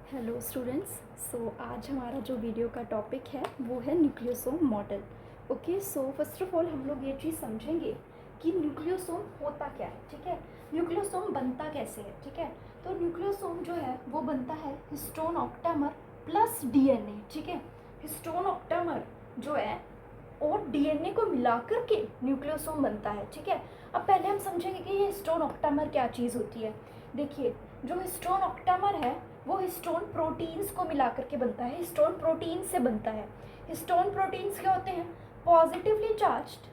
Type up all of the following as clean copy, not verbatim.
Hello students. आज हमारा जो वीडियो का टॉपिक है वो है nucleosome model. Okay, so first of all हम लोग ये चीज़ समझेंगे कि न्यूक्लियोसोम होता क्या है। ठीक है, न्यूक्लियोसोम बनता कैसे है। ठीक है, तो न्यूक्लियोसोम जो है वो बनता है हिस्टोन ऑक्टामर प्लस डीएनए। ठीक है, हिस्टोन ऑक्टामर जो है और डीएनए को मिलाकर के न्यूक्लियोसोम बनता है। ठीक है, अब पहले हम समझेंगे कि ये हिस्टोन ऑक्टामर क्या चीज़ होती है। देखिए, जो हिस्टोन ऑक्टामर है वो हिस्टोन प्रोटीन्स को मिला करके बनता है, हिस्टोन प्रोटीन से बनता है। हिस्टोन प्रोटीन्स क्या होते हैं? पॉजिटिवली चार्ज्ड,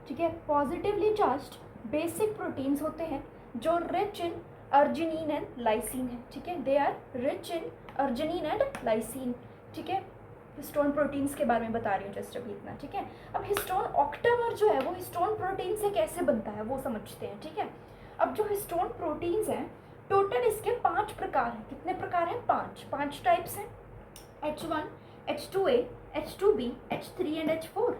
ठीक है, पॉजिटिवली चार्ज्ड बेसिक प्रोटीन्स होते हैं जो rich in arginine and lysine है। ठीक है, they are rich in arginine and lysine. ठीक है, हिस्टोन प्रोटीन्स के बारे में बता रही हूँ जस्ट अभी इतना। ठीक है, अब हिस्टोन ऑक्टामर जो है वो हिस्टोन प्रोटीन से कैसे बनता है वो समझते हैं। ठीक है, अब जो हिस्टोन प्रोटीन्स हैं टोटल इसके 5 प्रकार हैं। कितने प्रकार हैं? 5 टाइप्स हैं। H1, H2A, H2B, H3 and H4।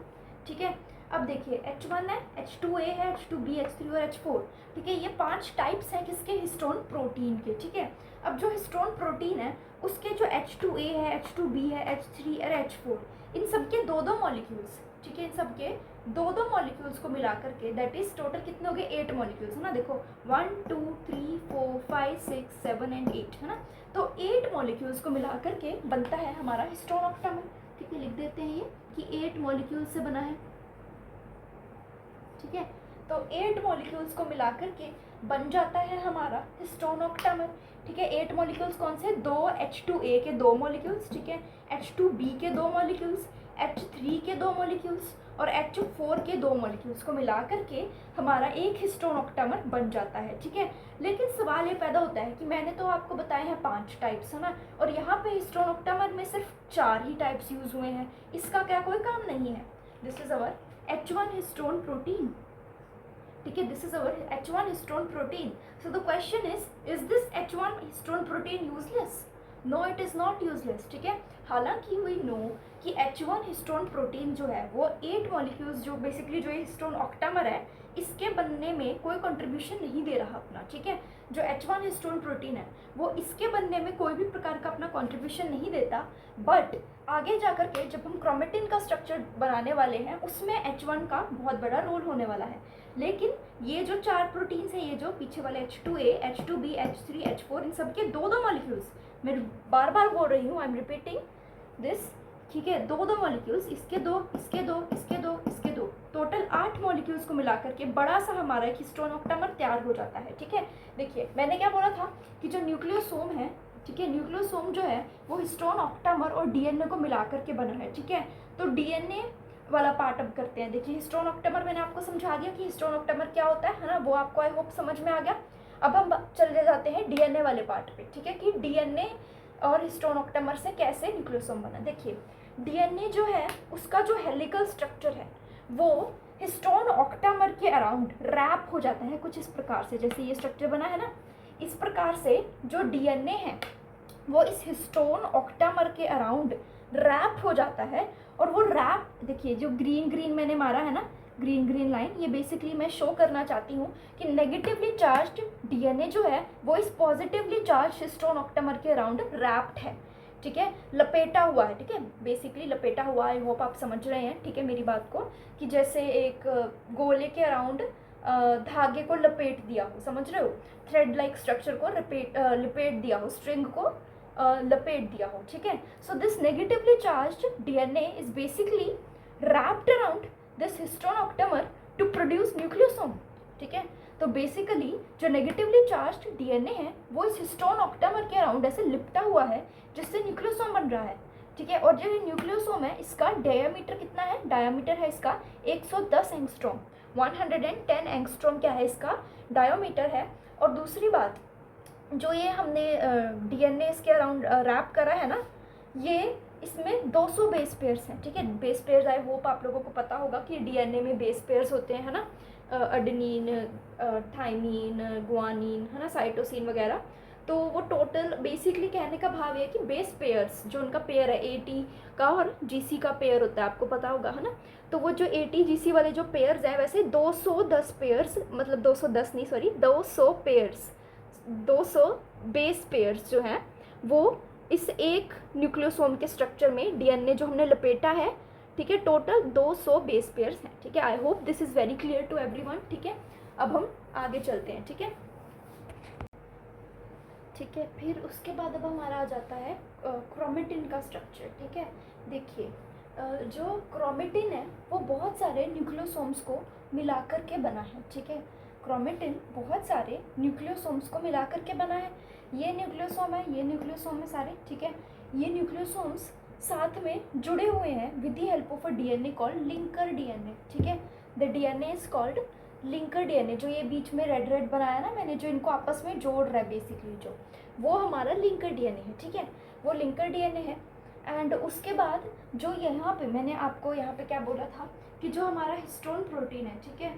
ठीक है, अब देखिए H1 है, H2A है, H2B, H3 और H4। ठीक है, ये 5 टाइप्स हैं किसके? हिस्टोन प्रोटीन के। ठीक है, अब जो हिस्टोन प्रोटीन है उसके जो H2A है, H2B है, H3 और H4, इन सबके 2-2 मॉलिक्यूल्स। ठीक है, इन सबके 2-2 मॉलिक्यूल्स को मिला करके दैट इज टोटल कितने हो गए? 8 मॉलिक्यूल्स है ना। देखो 1 2 3 4 5 6 7 एंड 8 है ना। तो 8 मॉलिक्यूल्स को मिला करके बनता है हमारा हिस्टोन ऑक्टामर। ठीक है, लिख देते हैं ये कि 8 मॉलिक्यूल्स से बना है। ठीक है, तो 8 मॉलिक्यूल्स को मिला करके बन जाता है हमारा हिस्टोन ऑक्टामर। ठीक है, 8 मॉलिक्यूल्स कौन से? 2 H2A के 2 मॉलिक्यूल्स, ठीक है, H2B के 2 मॉलिक्यूल्स, H3 के 2 मॉलिक्यूल्स और H4 के 2 मॉलिक्यूल्स को मिला करके हमारा एक हिस्टोन ऑक्टामर बन जाता है। ठीक है, लेकिन सवाल ये पैदा होता है कि मैंने तो आपको बताए हैं 5 टाइप्स है ना, और यहाँ पे हिस्टोन ऑक्टामर में सिर्फ 4 ही टाइप्स यूज हुए हैं। इसका क्या कोई काम नहीं है? This is our H1 histone protein. ठीक है, this is our H1 histone protein. So the question is this H1 histone protein useless? No, it is not useless. ठीक है, हालांकि we know कि H1 histone protein जो है वो 8 molecules जो बेसिकली जो ये हिस्टोन ऑक्टामर है इसके बनने में कोई कंट्रीब्यूशन नहीं दे रहा अपना। ठीक है, जो H1 हिस्टोन प्रोटीन है वो इसके बनने में कोई भी प्रकार का अपना कंट्रीब्यूशन नहीं देता, बट आगे जाकर के जब हम क्रोमेटिन का स्ट्रक्चर बनाने वाले हैं उसमें H1 का बहुत बड़ा रोल होने वाला है। लेकिन ये जो 4 प्रोटीन्स हैं, ये जो पीछे वाले H2A, H2B, H3, H4, इन सबके 2-2 मॉलिक्यूल्स, मैं बार बार बोल रही हूँ, आई एम रिपीटिंग दिस। ठीक है, 2-2 मॉलिक्यूल्स, इसके 2, इसके 2, इसके 2, इसके 2, टोटल 8 मॉलिक्यूल्स को मिला करके बड़ा सा हमारा एक हिस्टोन ऑक्टामर तैयार हो जाता है। ठीक है, देखिए मैंने क्या बोला था कि जो न्यूक्लियोसोम है, ठीक है, न्यूक्लियोसोम जो है वो हिस्टोन ऑक्टामर और डीएनए को मिला करके बना है। ठीक है, तो डीएनए वाला पार्ट अब करते हैं। देखिए हिस्टोन ऑक्टामर मैंने आपको समझा दिया कि हिस्टोन ऑक्टामर क्या होता है ना, वो आपको आई होप समझ में आ गया। अब हम चले जाते हैं डीएनए वाले पार्ट पे। ठीक है, कि डीएनए और हिस्टोन ऑक्टामर से कैसे न्यूक्लियोसोम बना। देखिए डीएनए जो है उसका जो हेलिकल स्ट्रक्चर है वो हिस्टोन ऑक्टामर के अराउंड रैप हो जाता है कुछ इस प्रकार से। जैसे ये स्ट्रक्चर बना है ना, इस प्रकार से जो डीएनए है वो इस हिस्टोन ऑक्टामर के अराउंड रैप हो जाता है। और वो रैप देखिए जो ग्रीन ग्रीन मैंने मारा है ना, ग्रीन ग्रीन लाइन, ये बेसिकली मैं शो करना चाहती हूँ कि नेगेटिवली चार्ज्ड डीएनए जो है वो इस पॉजिटिवली चार्ज हिस्टोन ऑक्टामर के अराउंड रैप्ड है। ठीक है, लपेटा हुआ है। ठीक है, बेसिकली लपेटा हुआ है। आई होप आप समझ रहे हैं ठीक है मेरी बात को, कि जैसे एक गोले के अराउंड धागे को लपेट दिया हो, समझ रहे हो, थ्रेड लाइक स्ट्रक्चर को लपेट दिया हो, स्ट्रिंग को लपेट दिया हो। ठीक है, so this negatively charged DNA is basically wrapped around this histone octamer to produce nucleosome. ठीक है, तो बेसिकली जो नेगेटिवली चार्ज्ड डीएनए है वो इस हिस्टोन ऑक्टामर के अराउंड ऐसे लिपटा हुआ है जिससे न्यूक्लियोसोम बन रहा है। ठीक है, और जो ये न्यूक्लियोसोम है इसका डायमीटर कितना है? डायमीटर है इसका 110 एंगस्ट्रॉम, 110 एंगस्ट्रॉम क्या है इसका डायमीटर है। और दूसरी बात, जो ये हमने डीएनए इसके अराउंड रैप करा है ना, ये इसमें 200 बेस पेयर्स हैं। ठीक है, बेस पेयर्स आई होप आप लोगों को पता होगा कि डीएनए में बेस पेयर्स होते हैं है ना, अडेनिन, थाइमिन, गुआनिन है ना, साइटोसिन वगैरह। तो वो टोटल बेसिकली कहने का भाव है कि बेस पेयर्स जो उनका पेयर है एटी का और जीसी का पेयर होता है, आपको पता होगा है ना। तो वो जो एटी जीसी वाले जो पेयर्स हैं वैसे 210 पेयर्स, मतलब 210 नहीं सॉरी 200 पेयर्स, 200 बेस पेयर्स जो हैं वो इस एक न्यूक्लियोसोम के स्ट्रक्चर में डीएनए जो हमने लपेटा है, ठीक है, टोटल 200 बेस पेयर्स हैं, ठीक है। I hope this is very clear to everyone, ठीक है। अब हम आगे चलते हैं, ठीक है, ठीक है। फिर उसके बाद अब हमारा आ जाता है क्रोमेटिन का स्ट्रक्चर, ठीक है। देखिए जो क्रोमेटिन है वो बहुत सारे न्यूक्लियोसोम्स को मिला कर के बना है, ठीक है। क्रोमेटिन बहुत सारे न्यूक्लियोसोम्स को मिला कर के बना है। ये न्यूक्लियोसोम है, ये न्यूक्लियोसोम है सारे, ठीक है। ये न्यूक्लियोसोम्स साथ में जुड़े हुए हैं with the help of a DNA called linker DNA, ठीक है। The DNA is called linker DNA. जो ये बीच में रेड रेड बनाया ना मैंने, जो इनको आपस में जोड़ रहा है बेसिकली, जो वो हमारा लिंकर डीएनए है, ठीक है। वो लिंकर डीएनए है। एंड उसके बाद जो यहाँ पे मैंने आपको यहाँ पे क्या बोला था कि जो हमारा हिस्टोन प्रोटीन है, ठीक है,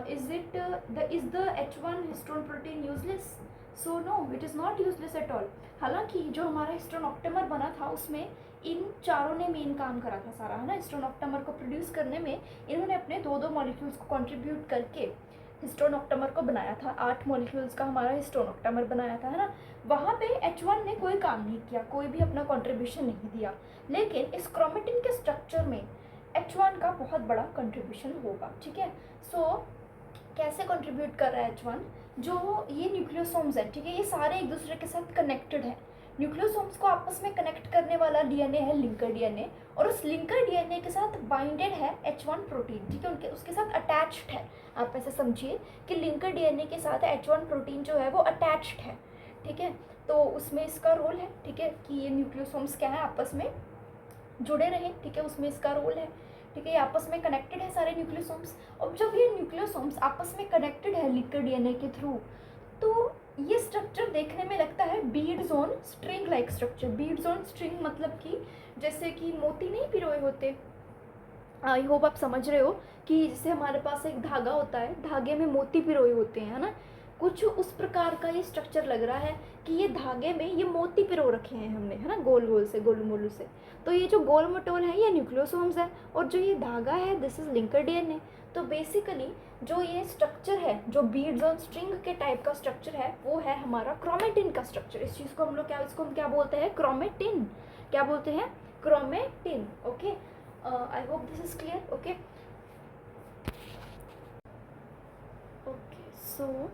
is the H1 histone protein useless? So no, it is not useless at all. हालांकि जो हमारा हिस्टोन ऑक्टेमर बना था उसमें इन चारों ने मेन काम करा था सारा, है ना। हिस्टोन ऑक्टेमर को प्रोड्यूस करने में इन्होंने अपने 2-2 मॉलिक्यूल्स को कंट्रीब्यूट करके हिस्टोन ऑक्टेमर को बनाया था। 8 मॉलिक्यूल्स का हमारा हिस्टोन ऑक्टेमर बनाया था, है ना। वहाँ पे H1 ने कोई काम नहीं किया, कोई भी अपना कंट्रीब्यूशन नहीं दिया। लेकिन इस क्रोमेटिन के स्ट्रक्चर में H1 का बहुत बड़ा कंट्रीब्यूशन होगा, ठीक है। सो कैसे कंट्रीब्यूट कर रहा है H1? जो ये न्यूक्लियोसोम्स हैं, ठीक है, ये सारे एक दूसरे के साथ कनेक्टेड हैं। न्यूक्लियोसोम्स को आपस में कनेक्ट करने वाला डीएनए है लिंकर डीएनए, और उस लिंकर डीएनए के साथ बाइंडेड है H1 प्रोटीन, ठीक है, उनके उसके साथ अटैच्ड है। आप ऐसे समझिए कि लिंकर डीएनए के साथ H1 प्रोटीन जो है वो अटैच्ड है, ठीक है। तो उसमें इसका रोल है, ठीक है, कि ये न्यूक्लियोसोम्स क्या है आपस में जुड़े रहें, ठीक है, उसमें इसका रोल है, ठीक है। ये आपस में कनेक्टेड है सारे न्यूक्लियोसोम्स। और जब ये न्यूक्लियोसोम्स आपस में कनेक्टेड है लिंकर डीएनए के थ्रू, तो ये स्ट्रक्चर देखने में लगता है beads on string like structure. Beads on string मतलब कि जैसे कि मोती नहीं पिरोए होते, आई होप आप समझ रहे हो कि जैसे हमारे पास एक धागा होता है, धागे में मोती पिरोए होते हैं, है ना। कुछ उस प्रकार का ये स्ट्रक्चर लग रहा है कि ये धागे में ये मोती पिरो रखे हैं हमने, है ना, गोल गोल से, गोलू मोलू से। तो ये जो गोल मटोल है ये न्यूक्लियोसोम्स है, और जो ये धागा है दिस इज लिंकर डीएनए। तो बेसिकली जो ये स्ट्रक्चर है, जो बीड्स ऑन स्ट्रिंग के टाइप का स्ट्रक्चर है, वो है हमारा क्रोमेटिन का स्ट्रक्चर। इस चीज़ को हम लोग क्या, इसको हम क्या बोलते हैं? क्रोमेटिन। क्या बोलते हैं? Chromatin. Okay, I hope this is clear. Okay okay, so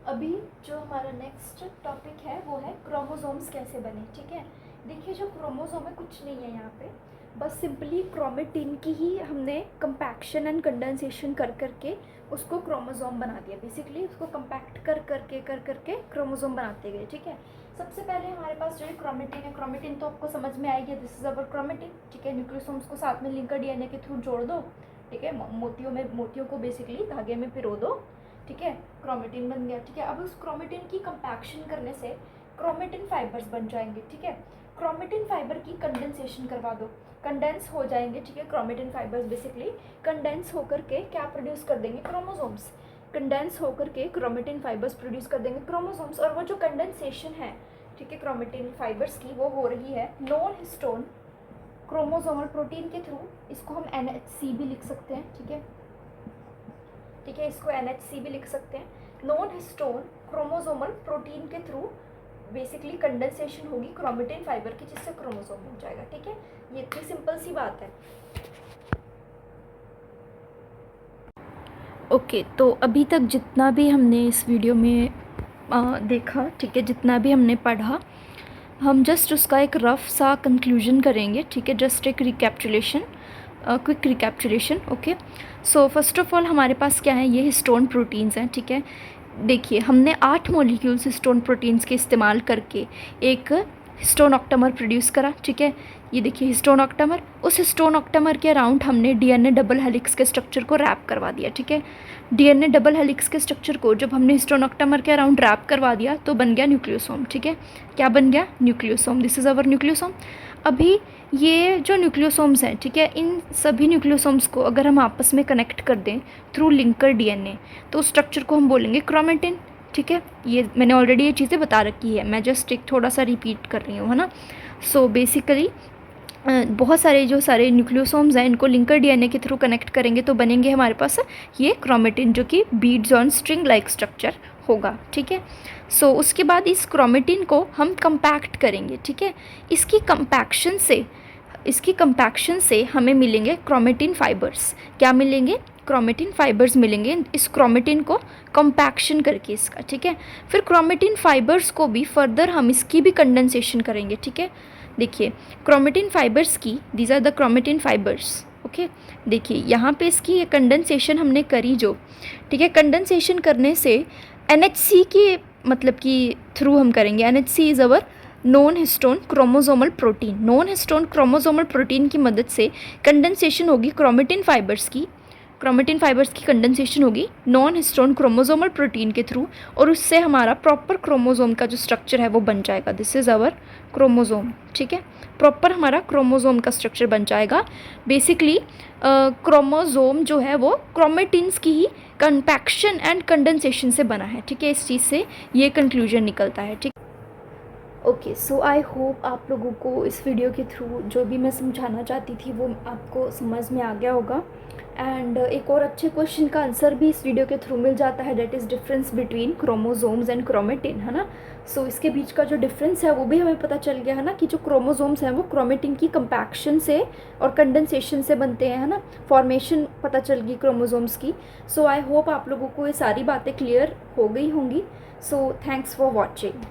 अभी जो हमारा नेक्स्ट टॉपिक है वो है क्रोमोसोम्स कैसे बने, ठीक है। देखिए जो क्रोमोसोम है कुछ नहीं है यहाँ पे, बस सिंपली क्रोमेटिन की ही हमने कंपैक्शन एंड कंडेंसेशन कर करके उसको क्रोमोसोम बना दिया। बेसिकली उसको कंपैक्ट कर करके क्रोमोसोम बनाते गए, ठीक है। सबसे पहले हमारे पास जो है क्रोमेटिन है। क्रोमेटिन तो आपको समझ में आएगी, दिस इज अवर क्रोमेटिन, ठीक है। न्यूक्लियोसोम्स को साथ में लिंकर डीएनए के थ्रू जोड़ दो, ठीक है। मोतियों को बेसिकली धागे में पिरो दो, ठीक है, क्रोमेटिन बन गया, ठीक है। अब उस क्रोमेटिन की कंपैक्शन करने से क्रोमेटिन फाइबर्स बन जाएंगे, ठीक है। क्रोमेटिन फाइबर की कंडेंसेशन करवा दो, कंडेंस हो जाएंगे, ठीक है। क्रोमेटिन फाइबर्स बेसिकली कंडेंस होकर के क्या प्रोड्यूस कर देंगे? क्रोमोसोम्स। कंडेंस होकर के क्रोमेटिन फाइबर्स प्रोड्यूस कर देंगे क्रोमोसोम्स। और वो जो कंडेंसेशन है, ठीक है, क्रोमेटिन फाइबर्स की, वो हो रही है नॉन हिस्टोन क्रोमोसोमल प्रोटीन के थ्रू। इसको हम NHC भी लिख सकते हैं, ठीक है, ठीक है, इसको NHC भी लिख सकते हैं। नॉन हिस्टोन क्रोमोसोमल प्रोटीन के थ्रू बेसिकली कंडेंसेशन होगी क्रोमेटिन फाइबर की, जिससे क्रोमोसोम बन जाएगा, ठीक है। ये इतनी सिंपल सी बात है। ओके, तो अभी तक जितना भी हमने इस वीडियो में देखा, ठीक है, जितना भी हमने पढ़ा, हम जस्ट उसका एक रफ सा कंक्लूजन करेंगे, ठीक है, जस्ट एक recapitulation, quick recapitulation. Okay, so first of all हमारे पास क्या है? ये हिस्टोन प्रोटीन्स हैं, ठीक है। देखिए हमने 8 मॉलिक्यूल्स हिस्टोन प्रोटीन्स के इस्तेमाल करके एक हिस्टोन ऑक्टेमर प्रोड्यूस करा, ठीक है। ये देखिए हिस्टोन ऑक्टेमर, उस हिस्टोन ऑक्टेमर के अराउंड हमने डीएनए डबल हेलिक्स के स्ट्रक्चर को रैप करवा दिया, ठीक है। डीएनए डबल हेलिक्स के स्ट्रक्चर को जब हमने हिस्टोन ऑक्टेमर के अराउंड रैप करवा दिया तो बन गया न्यूक्लियोसोम, ठीक है। क्या बन गया? Nucleosome. This is our nucleosome. अभी ये जो न्यूक्लियोसोम्स हैं, ठीक है, इन सभी न्यूक्लियोसोम्स को अगर हम आपस में कनेक्ट कर दें थ्रू लिंकर डीएनए, तो उस स्ट्रक्चर को हम बोलेंगे क्रोमेटिन, ठीक है। ये मैंने ऑलरेडी ये चीज़ें बता रखी है, मैं जस्ट एक थोड़ा सा रिपीट कर रही हूँ, है ना। सो बेसिकली बहुत सारे जो सारे न्यूक्लियोसोम्स हैं इनको लिंकर डीएनए के थ्रू कनेक्ट करेंगे तो बनेंगे हमारे पास ये क्रोमेटिन, जो कि beads on string like structure होगा, ठीक है। सो उसके बाद इस क्रोमेटिन को हम कंपैक्ट करेंगे, ठीक है। इसकी कंपैक्शन से हमें मिलेंगे क्रोमेटिन फाइबर्स। क्या मिलेंगे? क्रोमेटिन फाइबर्स मिलेंगे इस क्रोमेटिन को कंपैक्शन करके इसका, ठीक है। फिर क्रोमेटिन फाइबर्स को भी फर्दर हम इसकी भी कंडेंसेशन करेंगे, ठीक है। देखिए क्रोमेटिन फाइबर्स की, these are the chromatin fibres, okay. देखिए यहाँ पे इसकी ये कंडेंसेशन हमने करी जो, ठीक है। कंडेंसेशन करने से NHC की मतलब कि थ्रू हम करेंगे। NHC is our non histone chromosomal protein. Non histone chromosomal protein की मदद से कंडेंसेशन होगी क्रोमेटिन फाइबर्स की कंडेंसेशन होगी नॉन हिस्टोन क्रोमोसोमल प्रोटीन के थ्रू, और उससे हमारा प्रॉपर क्रोमोसोम का जो स्ट्रक्चर है वो बन जाएगा। दिस इज़ आवर क्रोमोसोम, ठीक है। प्रॉपर हमारा क्रोमोसोम का स्ट्रक्चर बन जाएगा। बेसिकली क्रोमोसोम जो है वो क्रोमेटिन्स की ही कंपैक्शन एंड कंडेंसेशन से बना है, ठीक है। इस चीज़ से ये कंक्लूजन निकलता है, ठीक। ओके, सो आई होप आप लोगों को इस वीडियो के थ्रू जो भी मैं समझाना चाहती थी वो आपको समझ में आ गया होगा। एंड एक और अच्छे क्वेश्चन का आंसर भी इस वीडियो के थ्रू मिल जाता है, that is difference between chromosomes and chromatin, है ना। सो इसके बीच का जो डिफरेंस है वो भी हमें पता चल गया है ना, कि जो क्रोमोसोम्स हैं वो क्रोमेटिन की कंपैक्शन से और कंडेंसेशन से बनते हैं, है ना। फॉर्मेशन पता चल गई क्रोमोसोम्स की। सो आई होप आप लोगों को ये सारी बातें क्लियर हो गई होंगी। So thanks for watching.